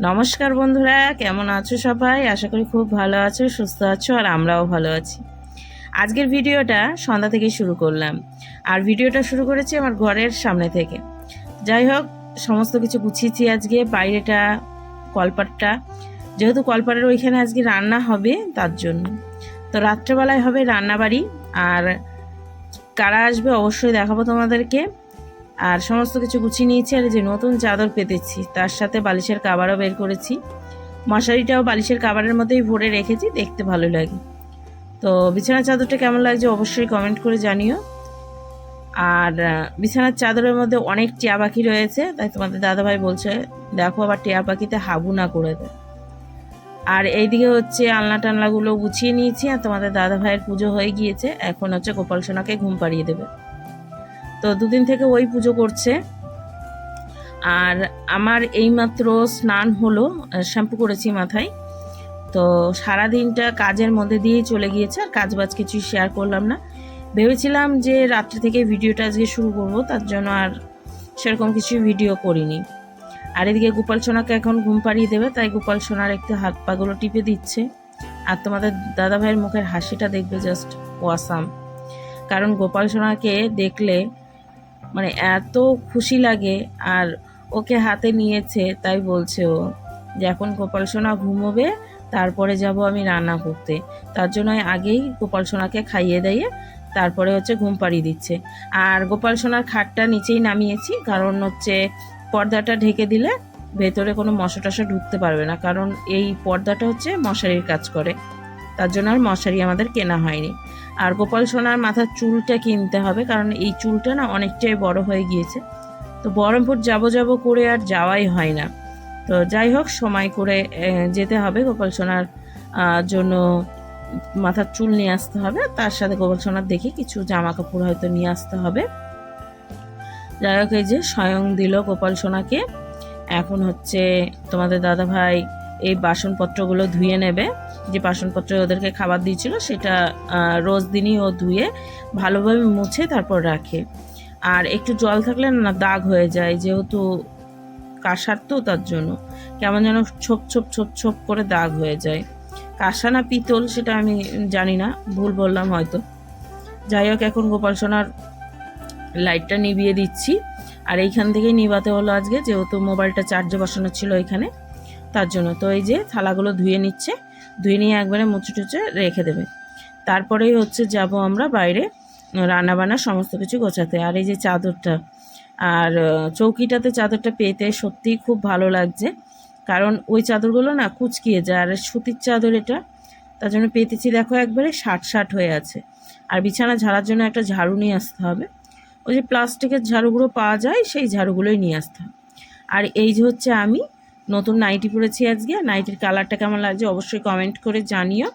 নমস্কার বন্ধুরা, কেমন আছো সবাই? আশা করি খুব ভালো আছো, সুস্থ আছো, আর আমরাও ভালো আছি। আজকের ভিডিওটা সন্ধ্যা থেকে শুরু করলাম, আর ভিডিওটা শুরু করেছি আমার ঘরের সামনে থেকে। যাই হোক, সমস্ত কিছু গুছিয়েছি আজকে। বাইরেটা, কলপাটটা, যেহেতু কলপাটের ওইখানে আজকে রান্না হবে তার জন্য। তো রাত্রেবেলায় হবে রান্নাবাড়ি, আর কারা আসবে অবশ্যই দেখাবো তোমাদেরকে। আর সমস্ত কিছু গুছিয়ে নিয়েছি, আর যে নতুন চাদর পেতেছি তার সাথে বালিশের কাভারও বের করেছি। মশারিটাও বালিশের কাভারের মধ্যেই ভরে রেখেছি, দেখতে ভালো লাগে। তো বিছানার চাদরটা কেমন লাগছে অবশ্যই কমেন্ট করে জানিও। আর বিছানার চাদরের মধ্যে অনেক টিয়া পাখি রয়েছে, তাই তোমাদের দাদাভাই বলছে দেখো আবার টিয়া পাখিতে হাবু না করে দেয়। আর এইদিকে হচ্ছে আলনা টালনাগুলো গুছিয়ে নিয়েছি, আর তোমাদের দাদাভাইয়ের পুজো হয়ে গিয়েছে। এখন হচ্ছে গোপাল সোনাকে ঘুম পাড়িয়ে দেবে। তো দুদিন থেকে ওই পুজো করছে। আর আমার এইমাত্র স্নান হলো, শ্যাম্পু করেছি মাথায়। তো সারাদিনটা কাজের মধ্যে দিয়েই চলে গিয়েছে, আর কাজবাজ কিছুই শেয়ার করলাম না। ভেবেছিলাম যে রাত্রি থেকে ভিডিওটা আজকে শুরু করব, তার জন্য আর সেরকম কিছুই ভিডিও করিনি। আর এদিকে গোপাল সোনাকে এখন ঘুম পাড়িয়ে দেবে, তাই গোপাল সোনার একটু হাত পাগুলো টিপে দিচ্ছে। আর তোমাদের দাদাভাইয়ের মুখের হাসিটা দেখবে জাস্ট ওয়াসাম। কারণ গোপাল সোনাকে দেখলে মানে এত খুশি লাগে। আর ওকে হাতে নিয়েছে, তাই বলছে ও যে এখন গোপাল সোনা ঘুমোবে, তারপরে যাব আমি রান্না করতে। তার জন্য আগেই গোপাল সোনাকে খাইয়ে দিয়ে তারপরে হচ্ছে ঘুম পাড়িয়ে দিচ্ছে। আর গোপাল সোনার খাটটা নিচেই নামিয়েছি, কারণ হচ্ছে পর্দাটা ঢেকে দিলে ভেতরে কোনো মশা টশা ঢুকতে পারবে না, কারণ এই পর্দাটা হচ্ছে মশারির কাজ করে। তার জন্য আর মশারি আমাদের কেনা হয়নি। আর গোপাল সোনার মাথার চুলটা কিনতে হবে, কারণ এই চুলটা না অনেকটাই বড় হয়ে গিয়েছে। তো বহরমপুর যাব করে আর যাওয়াই হয় না। তো যাই হোক, সময় করে যেতে হবে। গোপাল সোনার জন্য মাথার চুল নিয়ে আসতে হবে, তার সাথে গোপাল সোনার দেখে কিছু জামা কাপড় হয়তো নিয়ে আসতে হবে। যাই হোক, এই যে স্বয়ং দিল গোপাল সোনাকে। এখন হচ্ছে তোমাদের দাদাভাই এই বাসনপত্রগুলো ধুয়ে নেবে। যে বাসনপত্র ওদেরকে খাবার দিয়েছিল সেটা রোজ দিনই ও ধুয়ে ভালোভাবে মুছে তারপর রাখে। আর একটু জল থাকলে না দাগ হয়ে যায়, যেহেতু কাঁসার, তো তার জন্য কেমন যেন ছোপ ছোপ ছোপ ছোপ করে দাগ হয়ে যায়। কাঁসা না পিতল সেটা আমি জানি না, ভুল বললাম হয়তো। যাই হোক, এখন গোপাল সোনার লাইটটা নিভিয়ে দিচ্ছি। আর এইখান থেকেই নিভাতে হলো আজকে, যেহেতু মোবাইলটা চার্জে বসানো ছিল এখানে, তার জন্য। তো এই যে থালাগুলো ধুয়ে নিচ্ছে, ধুয়ে নিয়ে একবারে মুছে টুচে রেখে দেবে। তারপরেই হচ্ছে যাব আমরা বাইরে রান্নাবান্না সমস্ত কিছু গোছাতে। আর এই যে চাদরটা, আর চৌকিটাতে চাদরটা পেতে সত্যিই খুব ভালো লাগছে, কারণ ওই চাদরগুলো না কুচকিয়ে যায়। আর সুতির চাদর এটা, তার জন্য পেতেছি দেখো একবারে ষাট ষাট হয়ে আছে। আর বিছানা ঝাড়ার জন্য একটা ঝাড়ু নিয়ে আসতে হবে, ওই যে প্লাস্টিকের ঝাড়ুগুলো পাওয়া যায় সেই ঝাড়ুগুলোই নিয়ে আসতে হবে। আর এই যে হচ্ছে আমি নতুন নাইটি পরেছি আজকে। নাইটির কালারটা কেমন লাগছে অবশ্যই কমেন্ট করে জানিও।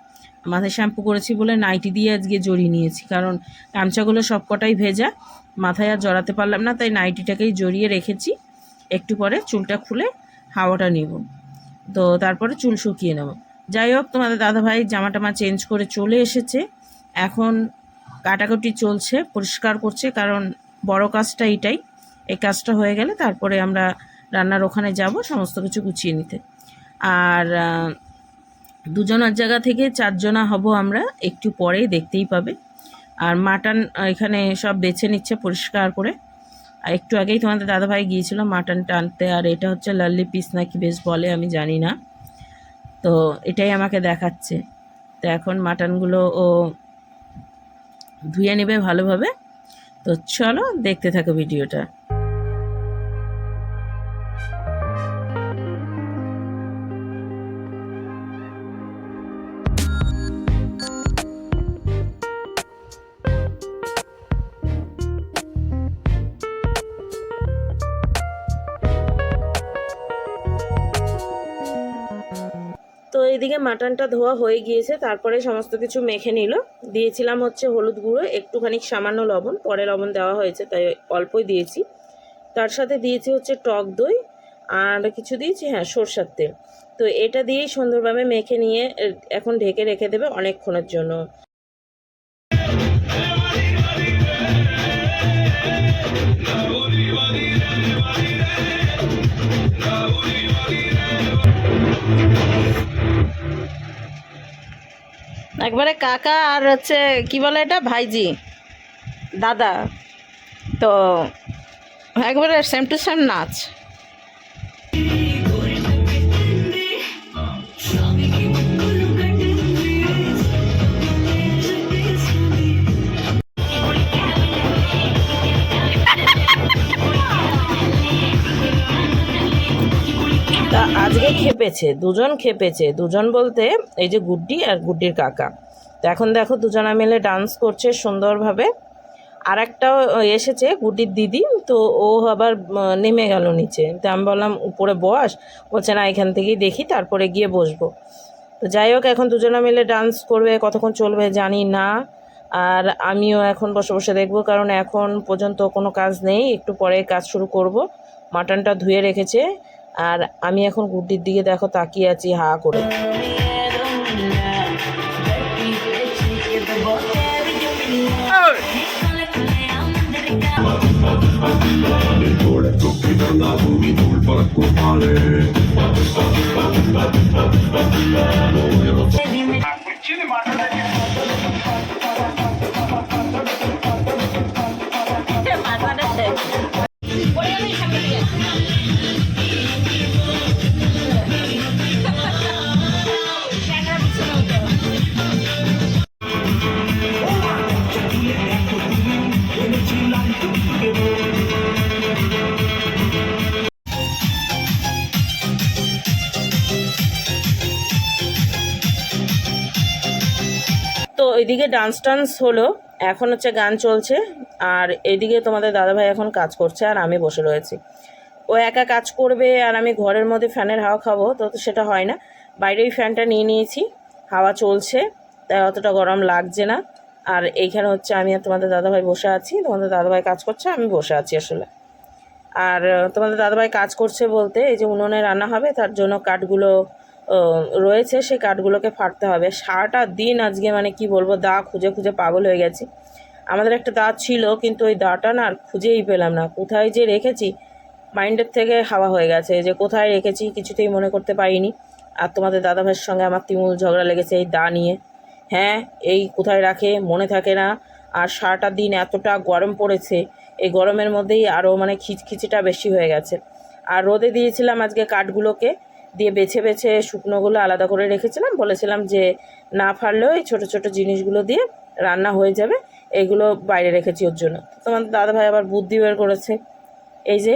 মাথায় শ্যাম্পু করেছি বলে নাইটি দিয়ে আজকে জড়িয়ে নিয়েছি, কারণ গামছাগুলো সবকটাই ভেজা, মাথায় আর জড়াতে পারলাম না, তাই নাইটিটাকেই জড়িয়ে রেখেছি। একটু পরে চুলটা খুলে হাওয়াটা নিব, তো তারপরে চুল শুকিয়ে নেব। যাই হোক, তোমাদের দাদাভাই জামা টামা চেঞ্জ করে চলে এসেছে। এখন কাটাকুটি চলছে, পরিষ্কার করছে, কারণ বড় কাজটা এটাই। এই কাজটা হয়ে গেলে তারপরে আমরা রান্নার ওখানে যাব সমস্ত কিছু গুছিয়ে নিতে। আর দুজনের জায়গা থেকে চারজনা হব আমরা, একটু পরেই দেখতেই পাবে। আর মাটন এখানে সব বেছে নিচ্ছে পরিষ্কার করে। আর একটু আগেই তোমাদের দাদাভাই গিয়েছিল মাটনটা আনতে। আর এটা হচ্ছে লাল্লি পিস নাকি বেশ বলে, আমি জানি না, তো এটাই আমাকে দেখাচ্ছে। তো এখন মাটনগুলো ও ধুয়ে নেবে ভালোভাবে। তো চলো দেখতে থাকো ভিডিওটা। তো এইদিকে মাটনটা ধোয়া হয়ে গিয়েছে, তারপরে সমস্ত কিছু মেখে নিল। দিয়েছিলাম হচ্ছে হলুদ গুঁড়ো, একটুখানি সামান্য লবণ, পরে লবণ দেওয়া হয়েছে তাই অল্পই দিয়েছি। তার সাথে দিয়েছি হচ্ছে টক দই, আর কিছু দিয়েছি হ্যাঁ সরষের তেল। তো এটা দিয়েই সুন্দরভাবে মেখে নিয়ে এখন ঢেকে রেখে দেবে অনেকক্ষণের জন্য। একবারে কাকা আর হচ্ছে কি বলে এটা ভাইজি দাদা, তো একবারে সেম টু সেম নাচ। তা আজকে খেপেছে, দুজন খেপেছে, দুজন বলতে এই যে গুড্ডি আর গুড্ডির কাকা। তো এখন দেখো দুজনা মিলে ডান্স করছে সুন্দরভাবে। আর একটাও এসেছে গুড্ডির দিদি, তো ও আবার নেমে গেল নিচে। তো আমি বললাম উপরে বস, বলছে না এখান থেকেই দেখি তারপরে গিয়ে বসবো। তো যাই হোক এখন দুজনা মিলে ডান্স করবে, কতক্ষণ চলবে জানি না। আর আমিও এখন বসে বসে দেখবো, কারণ এখন পর্যন্ত কোনো কাজ নেই, একটু পরে কাজ শুরু করব। মাটনটা ধুয়ে রেখেছে, আর আমি এখন গুড্ডির দিকে দেখো তাকিয়ে আছি হা করে। তো এদিকে ডান্স টান্স হলো, এখন হচ্ছে গান চলছে, আর এদিকে তোমাদের দাদাভাই এখন কাজ করছে আর আমি বসে রয়েছি। ও একা কাজ করবে আর আমি ঘরের মধ্যে ফ্যানের হাওয়া খাবো, তো সেটা হয় না। বাইরেই ফ্যানটা নিয়ে নিয়েছি, হাওয়া চলছে, তাই অতটা গরম লাগছে না। আর এইখানে হচ্ছে আমি আর তোমাদের দাদাভাই বসে আছি, তোমাদের দাদাভাই কাজ করছে, আমি বসে আছি আসলে। আর তোমাদের দাদাভাই কাজ করছে বলতে এই যে উনুনে রান্না হবে তার জন্য কাঠগুলো রয়েছে, সেই কাঠগুলোকে ফাটতে হবে। সারাটা দিন আজকে মানে কি বলবো, দা খুঁজে খুঁজে পাগল হয়ে গেছি। আমাদের একটা দা ছিল, কিন্তু ওই দাটা না আর খুঁজেই পেলাম না, কোথায় যে রেখেছি মাইন্ডের থেকে হাওয়া হয়ে গেছে, যে কোথায় রেখেছি কিছুতেই মনে করতে পারিনি। আর তোমাদের দাদাভাইয়ের সঙ্গে আমার তুমুল ঝগড়া লেগেছে এই দা নিয়ে। হ্যাঁ, এই কোথায় রাখে মনে থাকে না। আর সারাটা দিন এতটা গরম পড়েছে, এই গরমের মধ্যেই আরও মানে খিচখিচিটা বেশি হয়ে গেছে। আর রোদে দিয়েছিলাম আজকে কাঠগুলোকে, দিয়ে বেছে বেছে শুকনোগুলো আলাদা করে রেখেছিলাম, বলেছিলাম যে না ফাড়লেও এই ছোটো ছোটো জিনিসগুলো দিয়ে রান্না হয়ে যাবে, এইগুলো বাইরে রেখেছি ওর জন্য। তোমাদের দাদাভাই আবার বুদ্ধি বের করেছে, এই যে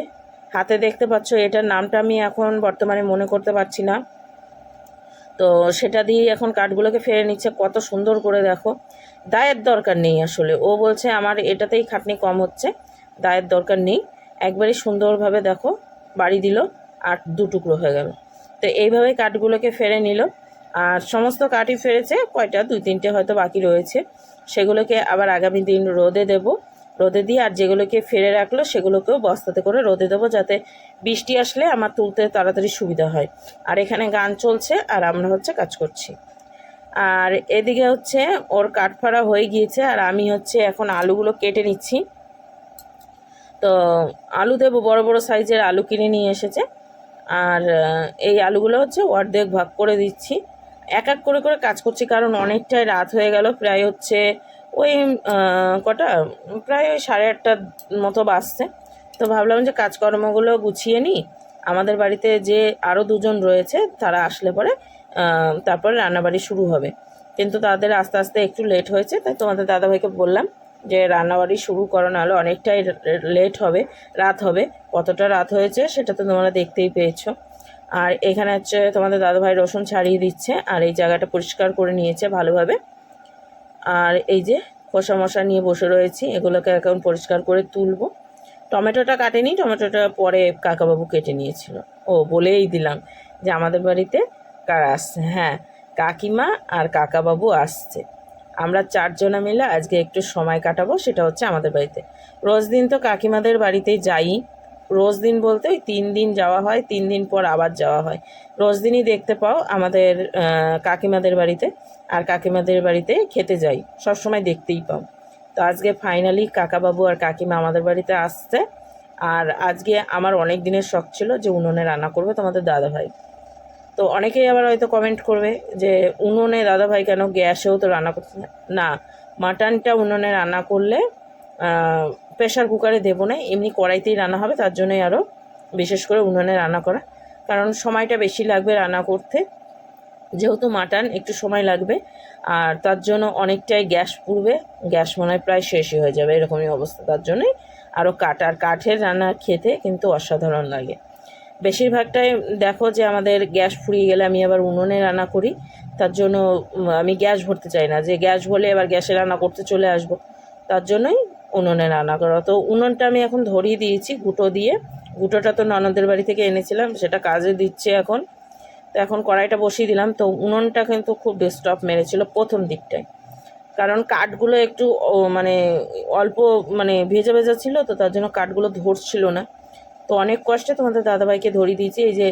হাতে দেখতে পাচ্ছ, এটার নামটা আমি এখন বর্তমানে মনে করতে পারছি না, তো সেটা দিয়ে এখন কাঠগুলোকে ফেলে নিচ্ছে কত সুন্দর করে। দেখো দায়ের দরকার নেই আসলে, ও বলছে আমার এটাতেই খাটনি কম হচ্ছে, দায়ের দরকার নেই। একবারে সুন্দরভাবে দেখো বাড়ি দিল আর দু টুকরো হয়ে গেল। তো এইভাবে কাঠগুলোকে ফেলে নিল, আর সমস্ত কাঠই ফেলেছে, কয়টা দুই তিনটে হয়তো বাকি রয়েছে, সেগুলোকে আবার আগামী দিন রোদে দেব। রোদে দিয়ে আর যেগুলোকে ফেলে রাখলো সেগুলোকেও বস্তাতে করে রোদে দেবো, যাতে বৃষ্টি আসলে আমার তুলতে তাড়াতাড়ি সুবিধা হয়। আর এখানে গান চলছে আর আমরা হচ্ছে কাজ করছি। আর এদিকে হচ্ছে ওর কাঠ ফাড়া হয়ে গিয়েছে, আর আমি হচ্ছে এখন আলুগুলো কেটে নিচ্ছি। তো আলু দেবো, বড় বড় সাইজের আলু কিনে নিয়ে এসেছে, আর এই আলুগুলো হচ্ছে অর্ধেক ভাগ করে দিচ্ছি। এক এক করে করে কাজ করছি, কারণ অনেকটাই রাত হয়ে গেল, প্রায় হচ্ছে ওই কটা, প্রায় ওই 8:30টার মতো বাজছে। তো ভাবলাম যে কাজকর্মগুলো গুছিয়ে নিই, আমাদের বাড়িতে যে আরও দুজন রয়েছে তারা আসলে পরে তারপরে রান্নাবাড়ি শুরু হবে। কিন্তু তাদের আস্তে আস্তে একটু লেট হয়েছে, তাই তোমাদের দাদাভাইকে বললাম যে রান্নাবাড়ি শুরু করো, নাহলে অনেকটাই লেট হবে, রাত হবে। কতটা রাত হয়েছে সেটা তো তোমরা দেখতেই পেয়েছো। আর এখানে হচ্ছে তোমাদের দাদাভাই রসুন ছাড়িয়ে দিচ্ছে, আর এই জায়গাটা পরিষ্কার করে নিয়েছে ভালোভাবে। আর এই যে খোসা মশা নিয়ে বসে রয়েছি, এগুলোকে এখন পরিষ্কার করে তুলবো। টমেটোটা কাটেনি, টমেটোটা পরে কাকাবাবু কেটে নিয়েছিল। ও বলেই দিলাম যে আমাদের বাড়িতে কারা আসছে, হ্যাঁ কাকিমা আর কাকাবাবু আসছে। আমরা 4 জনা মিলে আজকে একটু সময় কাটাবো, সেটা হচ্ছে আমাদের বাড়িতে। রোজ দিন তো কাকিমাদের বাড়িতেই যাই, রোজ দিন বলতে ওই 3 দিন যাওয়া হয়, 3 দিন পর আবার যাওয়া হয়। রোজ দিনই দেখতে পাও আমাদের কাকিমাদের বাড়িতে, আর কাকিমাদের বাড়িতে খেতে যাই, সব সময় দেখতেই পাও। তো আজকে ফাইনালি কাকাবাবু আর কাকিমা আমাদের বাড়িতে আসছে। আর আজকে আমার অনেক দিনের শখ ছিল যে উনুনে রান্না করবে তোমাদের দাদাভাই। তো অনেকেই আবার হয়তো কমেন্ট করবে যে উনুনে দাদাভাই কেন, গ্যাসেও তো রান্না করতে না। মাটনটা উনুনে রান্না করলে প্রেশার কুকারে দেবো না, এমনি কড়াইতেই রান্না হবে, তার জন্যই আরও বিশেষ করে উনুনে রান্না করা, কারণ সময়টা বেশি লাগবে রান্না করতে, যেহেতু মাটন একটু সময় লাগবে, আর তার জন্য অনেকটাই গ্যাস পুড়বে, গ্যাস মনে হয় প্রায় শেষই হয়ে যাবে এরকমই অবস্থা, তার জন্যই আরও কাঠের রান্না খেতে কিন্তু অসাধারণ লাগে। বেশিরভাগটাই দেখো যে আমাদের গ্যাস ফুরিয়ে গেলে আমি আবার উনুনে রান্না করি, তার জন্য আমি গ্যাস ভরতে চাই না যে গ্যাস ভরলে এবার গ্যাসে রান্না করতে চলে আসব, তার জন্যই উনুনে রান্না করা। তো উনুনটা আমি এখন ধরিয়ে দিয়েছি গুঁটো দিয়ে, গুঁটোটা তো ননদের বাড়ি থেকে এনেছিলাম, সেটা কাজে দিচ্ছে এখন। তো এখন কড়াইটা বসিয়ে দিলাম। তো উনুনটা কিন্তু খুব ডিস্টার্ব মেরেছিল প্রথম দিকটায়, কারণ কাঠগুলো একটু মানে অল্প মানে ভেজা ভেজা ছিল, তো তার জন্য কাঠগুলো ধরছিল না। তো অনেক কষ্টে তোমাদের দাদাভাইকে ধরিয়ে দিয়েছি, এই যে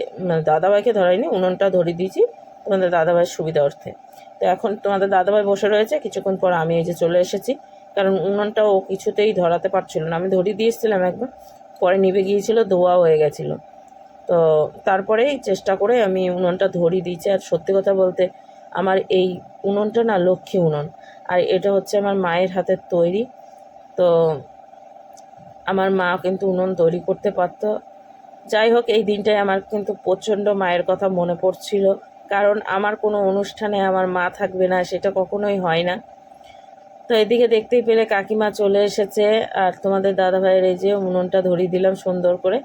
দাদাভাইকে ধরাইনি, উনুনটা ধরিয়ে দিয়েছি তোমাদের দাদাভাইয়ের সুবিধা অর্থে। তো এখন তোমাদের দাদাভাই বসে রয়েছে, কিছুক্ষণ পর আমি এই যে চলে এসেছি, কারণ উনুনটা ও কিছুতেই ধরাতে পারছিল না। আমি ধরিয়ে দিয়েছিলাম একবার, পরে নিভে গিয়েছিল, ধোয়া হয়ে গেছিলো। তো তারপরেই চেষ্টা করে আমি উনুনটা ধরিয়ে দিয়েছি। আর সত্যি কথা বলতে আমার এই উনুনটা না লক্ষ্মী উনুন, আর এটা হচ্ছে আমার মায়ের হাতের তৈরি। তো আমার মা কিন্তু উনুন তৈরি করতে পারতো। যাই হোক, এই দিনটায় আমার কিন্তু প্রচণ্ড মায়ের কথা মনে পড়ছিল, কারণ আমার কোনো অনুষ্ঠানে আমার মা থাকবে না সেটা কখনোই হয় না। তো এদিকে দেখতেই পেলে কাকিমা চলে এসেছে, আর তোমাদের দাদাভাইয়ের এই যে উনুনটা ধরিয়ে দিলাম সুন্দর করে।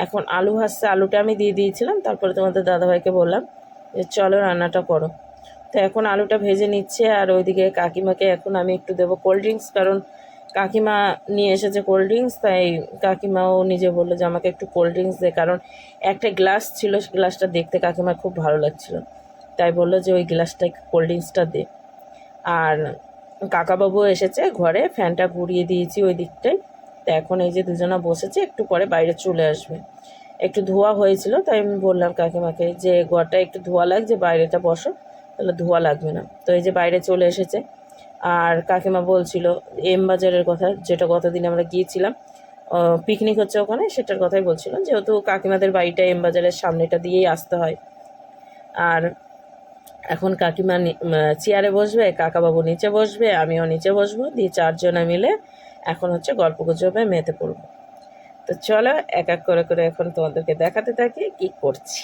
এখন আলু ভাজছে, আলুটা আমি দিয়ে দিয়েছিলাম, তারপরে তোমাদের দাদাভাইকে বললাম যে চলো রান্নাটা করো। তো এখন আলুটা ভেজে নিচ্ছে, আর ওইদিকে কাকিমাকে এখন আমি একটু দেবো কোল্ড ড্রিঙ্কস, কারণ কাকিমা নিয়ে এসেছে কোল্ড ড্রিঙ্কস, তাই কাকিমাও নিজে বললো যে আমাকে একটু কোল্ড ড্রিঙ্কস দে, কারণ একটা গ্লাস ছিল, গ্লাসটা দেখতে কাকিমার খুব ভালো লাগছিল, তাই বললো যে ওই গ্লাসটায় কোল্ড ড্রিঙ্কসটা দে। আর কাকাবাবু এসেছে ঘরে, ফ্যানটা ঘুরিয়ে দিয়েছি ওই দিকটায়। তো এখন এই যে দুজনা বসেছে, একটু পরে বাইরে চলে আসবে। একটু ধোয়া হয়েছিল, তাই আমি বললাম কাকিমাকে যে ঘরটা একটু ধোয়া লাগছে, বাইরেটা বসো, তাহলে ধোয়া লাগবে না। তো এই যে বাইরে চলে এসেছে। আর কাকিমা বলছিল এম বাজারের কথা, যেটা গতদিন আমরা গিয়েছিলাম, পিকনিক হচ্ছে ওখানে, সেটার কথাই বলছিলাম, যেহেতু কাকিমাদের বাড়িটা এম বাজারের সামনেটা দিয়েই আসতে হয়। আর এখন কাকিমা চেয়ারে বসবে, কাকাবাবু নিচে বসবে, আমিও নিচে বসবো, দিয়ে চারজনে মিলে এখন হচ্ছে গল্প গুজবে মেতে পড়বো। তো চলো এক এক করে করে এখন তোমাদেরকে দেখাতে থাকি কি করছি।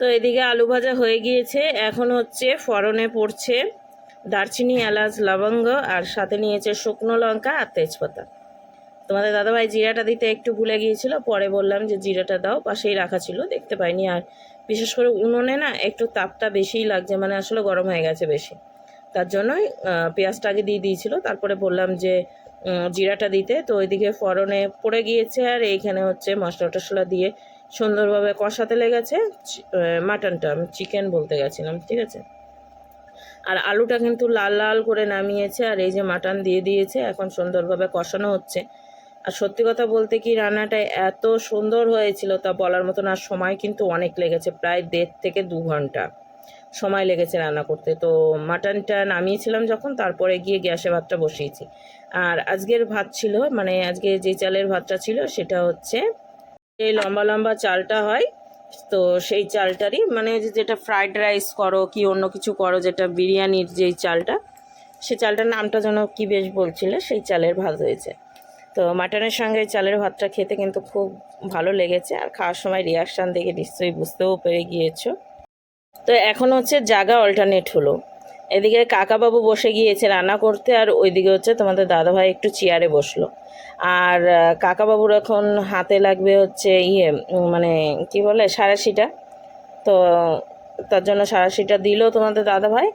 তো এদিকে আলু ভাজা হয়ে গিয়েছে, এখন হচ্ছে ফোড়নে পড়ছে দারচিনি, এলাচ, লবঙ্গ, আর সাথে নিয়েছে শুকনো লঙ্কা আর তেজপাতা। তোমাদের দাদাভাই জিরাটা দিতে একটু ভুলে গিয়েছিল, পরে বললাম যে জিরাটা দাও, পাশেই রাখা ছিল, দেখতে পাইনি। আর বিশেষ করে উনুনে না একটু তাপটা বেশিই লাগছে, মানে আসলে গরম হয়ে গেছে বেশি, তার জন্যই পেঁয়াজটা আগে দিয়ে দিয়েছিল, তারপরে বললাম যে জিরাটা দিতে। তো ওইদিকে ফোড়নে পড়ে গিয়েছে, আর এইখানে হচ্ছে মশলা টশলা দিয়ে সুন্দরভাবে কষাতে লেগেছে মাটনটা, আমি চিকেন বলতে গেছিলাম, ঠিক আছে। আর আলুটা কিন্তু লাল লাল করে নামিয়েছে, আর এই যে মাটন দিয়ে দিয়েছে, এখন সুন্দরভাবে কষানো হচ্ছে। আর সত্যি কথা বলতে কি রান্নাটা এত সুন্দর হয়েছিল তা বলার মতন। আর সময় কিন্তু অনেক লেগেছে, প্রায় 1.5 থেকে 2 ঘন্টা সময় লেগেছে রান্না করতে। তো মাটনটা নামিয়েছিলাম যখন, তারপরে গিয়ে গ্যাসে ভাতটা বসিয়েছি। আর আজকের ভাত ছিল, মানে আজকে যে চালের ভাতটা ছিল সেটা হচ্ছে এই লম্বা লম্বা চালটা হয়, তো সেই চালটারই, মানে যেটা ফ্রাইড রাইস করো কি অন্য কিছু করো, যেটা বিরিয়ানির যেই চালটা, সেই চালটার নামটা যেন কি বেশ বলছিলে, সেই চালের ভাত হয়েছে। তো মাটনের সঙ্গে চালের ভাতটা খেতে কিন্তু খুব ভালো লেগেছে, আর খাওয়ার সময় রিয়াকশান দেখে নিশ্চয়ই বুঝতেও পেরে গিয়েছো। তো এখন হচ্ছে জায়গা অল্টারনেট হলো, এদিকে কাকাবাবু বসে গিয়েছে রান্না করতে, আর ওইদিকে হচ্ছে তোমাদের দাদাভাই একটু চেয়ারে বসলো। আর কাকাবাবুর এখন হাতে লাগবে হচ্ছে মানে কি বলে সাঁড়াশিটা, তো তার জন্য সাঁড়াশিটা দিল তোমাদের দাদাভাই।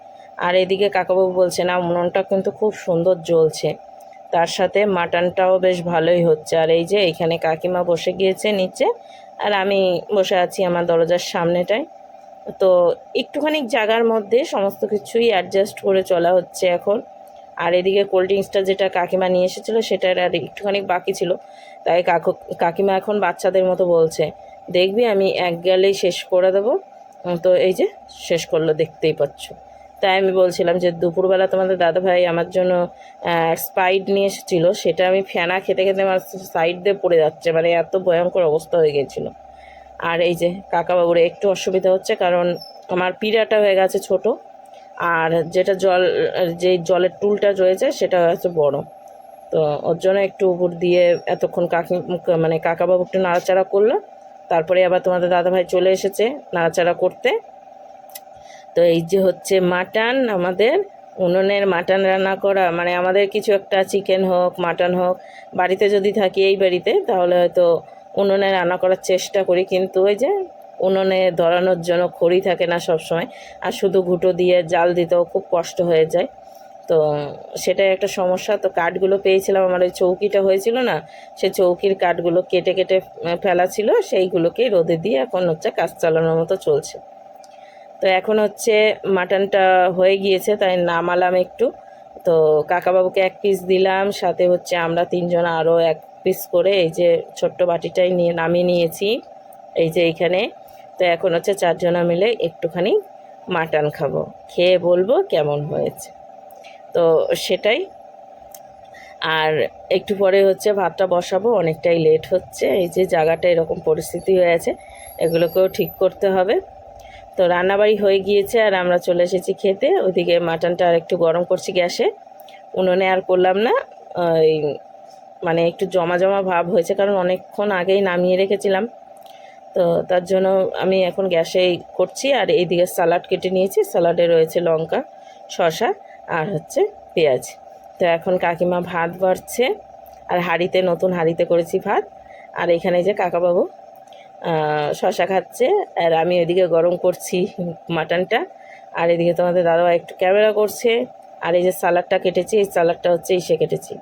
আর এদিকে কাকাবাবু বলছে না উনুনটা কিন্তু খুব সুন্দর জ্বলছে, তার সাথে মাটনটাও বেশ ভালোই হচ্ছে। আর এই যে এখানে কাকিমা বসে গিয়েছে নিচে, আর আমি বসে আছি আমার দরজার সামনেটায়। তো একটুখানি জায়গার মধ্যে সমস্ত কিছুই অ্যাডজাস্ট করে চলা হচ্ছে এখন। আর এদিকে কোল্ড ড্রিঙ্কসটা যেটা কাকিমা নিয়ে এসেছিলো সেটার আর একটুখানি বাকি ছিল, তাই কাকিমা এখন বাচ্চাদের মতো বলছে দেখবি আমি এক গেলেই শেষ করে দেবো। তো এই যে শেষ করলো, দেখতেই পাচ্ছ। তাই আমি বলছিলাম যে দুপুরবেলা তোমাদের দাদাভাই আমার জন্য স্প্রাইট নিয়ে এসেছিলো, সেটা আমি ফেনা খেতে খেতে আমার সাইড দিয়ে পড়ে যাচ্ছে, মানে এত ভয়ঙ্কর অবস্থা হয়ে গিয়েছিলো। আর এই যে কাকাবাবুর একটু অসুবিধা হচ্ছে, কারণ আমার পিঁড়াটা হয়ে গেছে ছোট, আর যেটা যে জলের টুলটা রয়েছে সেটা হচ্ছে বড়, তো ওর জন্য একটু উপর দিয়ে এতক্ষণ মানে কাকাবাবু একটু নাড়াচাড়া করলো। তারপরে আবার তোমাদের দাদাভাই চলে এসেছে নাড়াচাড়া করতে। তো এই যে হচ্ছে মাটন, আমাদের উনুনের মাটন রান্না করা, মানে আমাদের কিছু একটা চিকেন হোক মাটন হোক, বাড়িতে যদি থাকি এই বাড়িতে তাহলে হয়তো উনুনে রান্না করার চেষ্টা করি, কিন্তু ওই যে উনুনে ধরানোর জন্য খড়ি থাকে না সব সময়, আর শুধু ঘুঁটো দিয়ে জাল দিতেও খুব কষ্ট হয়ে যায়, তো সেটাই একটা সমস্যা। তো কাঠগুলো পেয়েছিলাম, আমার ওই চৌকিটা হয়েছিল না, সেই চৌকির কাঠগুলো কেটে কেটে ফেলা ছিল, সেইগুলোকেই রোদে দিয়ে এখন হচ্ছে কাজ চালানোর মতো চলছে। তো এখন হচ্ছে মাটনটা হয়ে গিয়েছে, তাই নামালাম একটু। তো কাকাবাবুকে এক পিস দিলাম, সাথে হচ্ছে আমরা তিনজন আরও এক পিস করে এই যে ছোট্ট বাটিটাই নিয়ে নামিয়ে নিয়েছি এই যে এইখানে। তো এখন হচ্ছে চারজনা মিলে একটুখানি মাটন খাবো, খেয়ে বলবো কেমন হয়েছে, তো সেটাই। আর একটু পরে হচ্ছে ভাতটা বসাবো, অনেকটাই লেট হচ্ছে, এই যে জায়গাটা এরকম পরিস্থিতি হয়েছে, এগুলোকেও ঠিক করতে হবে। তো রান্নাবাড়ি হয়ে গিয়েছে আর আমরা চলে এসেছি খেতে। ওইদিকে মাটনটা আর একটু গরম করছি গ্যাসে, উনুনে আর করলাম না, ওই মানে একটু জমা জমা ভাব হয়েছে, কারণ অনেকক্ষণ আগেই নামিয়ে রেখেছিলাম, তো তার জন্য আমি এখন গ্যাসেই করছি। আর এইদিকে স্যালাড কেটে নিয়েছি, স্যালাডে রয়েছে লঙ্কা, শসা আর হচ্ছে পেঁয়াজ। তো এখন কাকিমা ভাত বাড়ছে, আর হাঁড়িতে নতুন হাঁড়িতে করেছি ভাত। আর এখানে যে কাকাবাবু শসা খাচ্ছে, আর আমি ওইদিকে গরম করছি মাটনটা, আর এদিকে তোমাদের দাদাভাই একটু ক্যামেরা করছে। আর এই যে স্যালাডটা কেটেছি, এই স্যালাডটা হচ্ছে ইসে কেটেছি,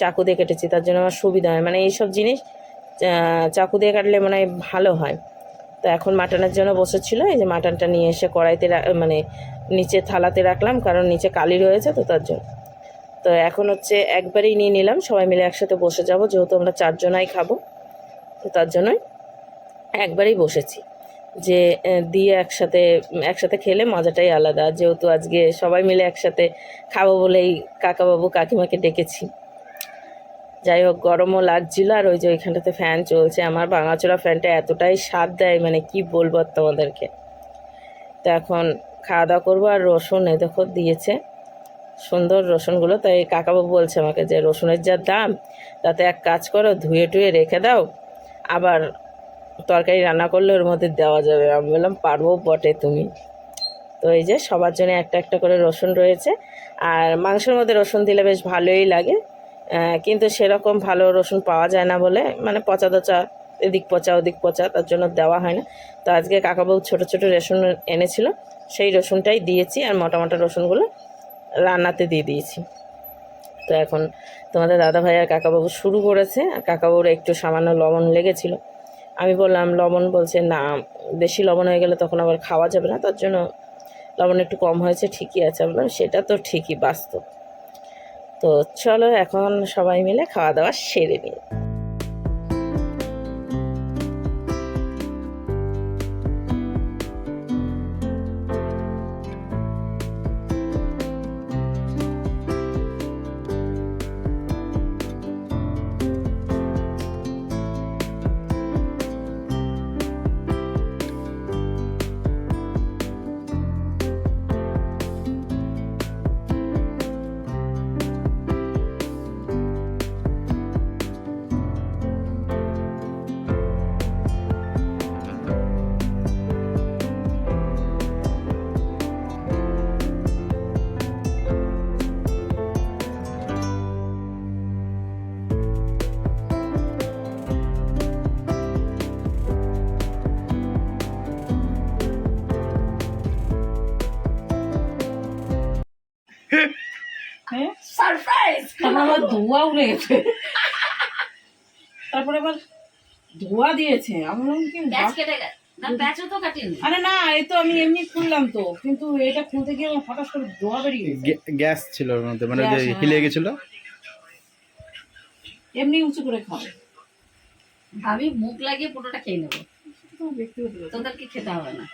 চাকু দিয়ে কেটেছি, তার জন্য আমার সুবিধা হয়, মানে এইসব জিনিস চাকু দিয়ে কাটলে মানে ভালো হয়। তো এখন মাটনের জন্য বসেছিল, এই যে মাটনটা নিয়ে এসে কড়াইতে মানে নিচে থালাতে রাখলাম, কারণ নিচে কালি রয়েছে, তো তার জন্য। তো এখন হচ্ছে একবারেই নিয়ে নিলাম, সবাই মিলে একসাথে বসে যাব, যেহেতু আমরা চারজনাই খাবো, তো তার জন্যই একবারেই বসেছি, যে দিয়ে একসাথে একসাথে খেলে মজাটাই আলাদা। যেহেতু আজকে সবাই মিলে একসাথে খাবো বলেই কাকাবাবু কাকিমাকে ডেকেছি। যাই হোক, গরমও লাগছিল, আর ওই যে ওইখানটাতে ফ্যান চলছে, আমার ভাঙাচোরা ফ্যানটা এতটাই স্বাদ দেয়, মানে কি বলবো তোমাদেরকে। তো এখন খাওয়া দাওয়া করবো। আর রসুন এই দেখো দিয়েছে সুন্দর রসুনগুলো, তাই কাকাবাবু বলছে আমাকে যে রসুনের যা দাম, তাতে এক কাজ করো ধুয়ে টুয়ে রেখে দাও, আবার তরকারি রান্না করলে ওর মধ্যে দেওয়া যাবে। আমি বললাম পারবো বটে তুমি। তো এই যে সবার জন্য একটা একটা করে রসুন রয়েছে, আর মাংসের মধ্যে রসুন দিলে বেশ ভালোই লাগে, কিন্তু সেরকম ভালো রসুন পাওয়া যায় না বলে, মানে পচা দচা, এদিক পচা ওদিক পচা, তার জন্য দেওয়া হয় না। তো আজকে কাকাবাবু ছোটো ছোটো রসুন এনেছিল, সেই রসুনটাই দিয়েছি, আর মোটা মোটা রসুনগুলো রান্নাতে দিয়ে দিয়েছি। তো এখন তোমাদের দাদাভাই আর কাকাবাবু শুরু করেছে, আর কাকাবাবুর একটু সামান্য লবণ লেগেছিল, আমি বললাম লবণ, বলছে না বেশি লবণ হয়ে গেলে তখন আবার খাওয়া যাবে না, তার জন্য লবণ একটু কম হয়েছে, ঠিকই আছে। বললাম সেটা তো ঠিকই বাস্তব। তো চলো এখন সবাই মিলে খাওয়া দাওয়া সেরে নিই। সারপ্রাইজ। তারপর আবার ধোয়া উড়ে গেছে, তারপরে আবার ধোয়া দিয়েছে। আমি বললাম কি প্যাচ কেটে গেছে না, প্যাচও তো কাটেনি। আরে না, এই তো আমি এমনি খুললাম তো, কিন্তু এটা খুলতে গিয়ে আমার হঠাৎ করে ধোয়া বেরিয়ে গেছে। গ্যাস ছিল ওর মধ্যে, মানে যে গ্যাস, হ্যাঁ। হিলে গেছিল। এমনি উঁচু করে খাবে। আমি মুখ লাগিয়ে পুরোটা খেয়ে নেবো, ব্যক্তিগত ব্যাপার। তোদেরকে খেতে হবে না।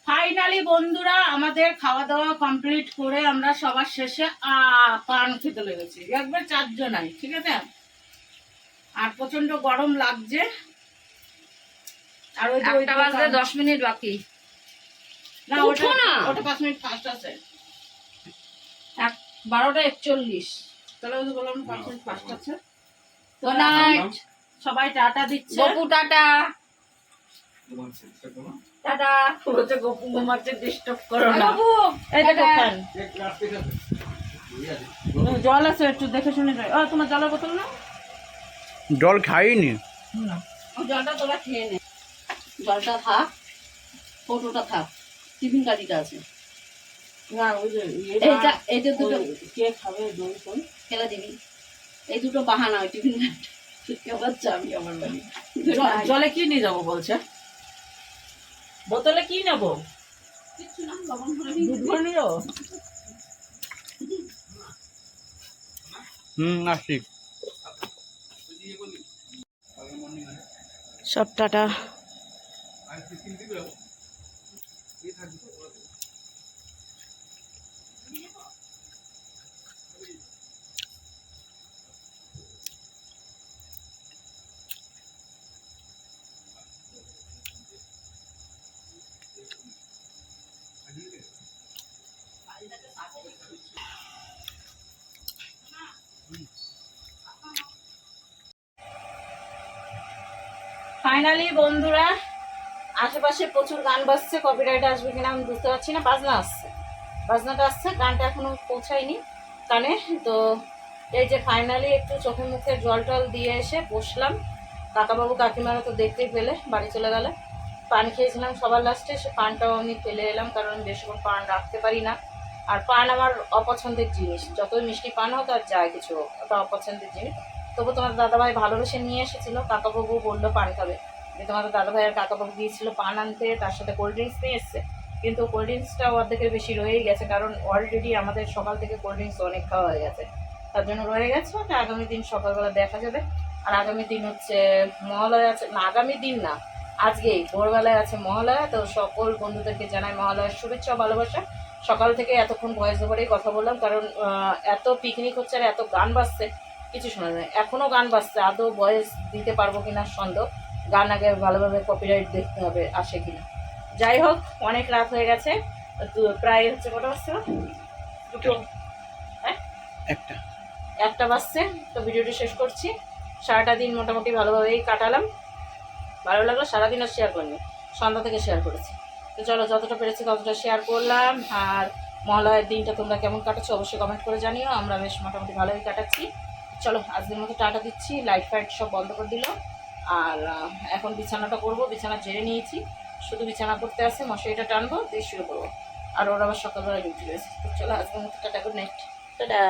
ফাইনালি বন্ধুরা আমাদের খাওয়া দাওয়া কমপ্লিট করে আমরা সবার শেষে পান খেতে লেগেছি, একবার 4 জনাই, ঠিক আছে। আর প্রচন্ড গরম লাগছে। আর ওই যে ওই 1টা বাজতে 10 মিনিট বাকি। না, উঠো ওটা না। ওটা 5 মিনিট ফাস্ট আছে। 12টা 41। তাহলে ওই যে বললাম 5 মিনিট ফাস্ট আছে। গুড নাইট সবাই টাটা দিচ্ছে। Gopu, tata tata. বলছে গপু ঘুমাচ্ছে, ডিস্টার্ব করো না। গপু, এই দেখো টাটা। খান। জল আছে, একটু দেখে শুনে যাই। তোমার জলের বোতল না? জল খাইনি। না, জলটা তোরা খেয়ে নে। জলটা থাক, ফটোটা থাক, টিফিন কারিটা আছে। না, ওই যে এইটা দুটো কে খাবে দই ফল? ফেলে দিবি। এই দুটো বাহানা, ওই টিফিন কারিটা বাচ্চা আমি আমার বাড়ি। জলে কি নিয়ে যাবো বলছে? বোতলে কি নেবো? কিচ্ছু না, লবণ ভরে দুধ ভরে নিয়ে যাবো? আসি। সব টাটা। ফাইনালি বন্ধুরা, আশেপাশে প্রচুর গান বাজছে, কপিরাইট আসবে কিনা আমি বুঝতে পারছি না। বাজনা আসছে, বাজনাটা আসছে, গানটা এখনো পৌঁছায়নি কানে। তো এই যে ফাইনালি একটু চোখে মুখে জল টল দিয়ে এসে বসলাম। কাকাবাবু কাকিমারা তো দেখতেই পেলে, বাড়ি চলে গেলে। পান খেয়েছিলাম সবার লাস্টে, সে পানটাও আমি ফেলে এলাম, কারণ বেশিক্ষণ পান রাখতে পারি না। আর পান আমার অপছন্দের জিনিস, যতই মিষ্টি পান হোক আর যা কিছু হোক, ওটা অপছন্দের জিনিস। তবু তোমার দাদাভাই ভালোবেসে নিয়ে এসেছিল, কাকাবাবু বললো পান খাবে, যে তোমাদের দাদাভাই আর কাকাবাবু গিয়েছিল পান আনতে, তার সাথে কোল্ড ড্রিঙ্কস নিয়ে এসছে। কিন্তু কোল্ড ড্রিঙ্কসটাও অর্ধেকের বেশি রয়েই গেছে, কারণ অলরেডি আমাদের সকাল থেকে কোল্ড ড্রিঙ্কস অনেক খাওয়া হয়ে গেছে, তার জন্য রয়ে গেছে। ওটা আগামী দিন সকালবেলা দেখা যাবে। আর আগামী দিন হচ্ছে মহালয়া আছে, না আগামী দিন না, আজকেই ভোরবেলায় আছে মহালয়া। তো সকল বন্ধুদেরকে জানাই মহালয়ার শুভেচ্ছা ভালোবাসা। সকাল থেকে এতক্ষণ ভয়েস ওভারেই কথা বললাম, কারণ এত পিকনিক হচ্ছে আর এত গান বাজছে, কিছু শোনা যায়। এখনও গান বাজছে, আদৌ ভয়েস দিতে পারবো কিনা সন্দেহ। গান আগে ভালোভাবে কপিরাইট দেখতে হবে আসে কিনা। যাই হোক, অনেক রাত হয়ে গেছে, প্রায় হচ্ছে কটা বাজছে? দুটো, হ্যাঁ একটা বাজছে। তো ভিডিওটি শেষ করছি। সারাটা দিন মোটামুটি ভালোভাবেই কাটালাম, ভালো লাগলো। সারাদিন আর শেয়ার করিনি, সন্ধ্যা থেকে শেয়ার করেছি। তো চলো, যতটা পেরেছি ততটা শেয়ার করলাম। আর মহালয়ার দিনটা তোমরা কেমন কাটাচ্ছো অবশ্যই কমেন্ট করে জানিও। আমরা বেশ মোটামুটি ভালোই কাটাচ্ছি। চলো, আজকের মতো টাটা দিচ্ছি। লাইট ফাইট সব বন্ধ করে দিল। আর এখন বিছানাটা করবো, বিছানা ঝেড়ে নিয়েছি, শুধু বিছানা করতে আসে, মশারিটা টানবো, দিয়ে শুরু করবো। আর ওরা আবার সকালবেলা ডিউটি রয়েছে। তো চলো, আজকের মতো টাটা, গুড নাইট, টাটা।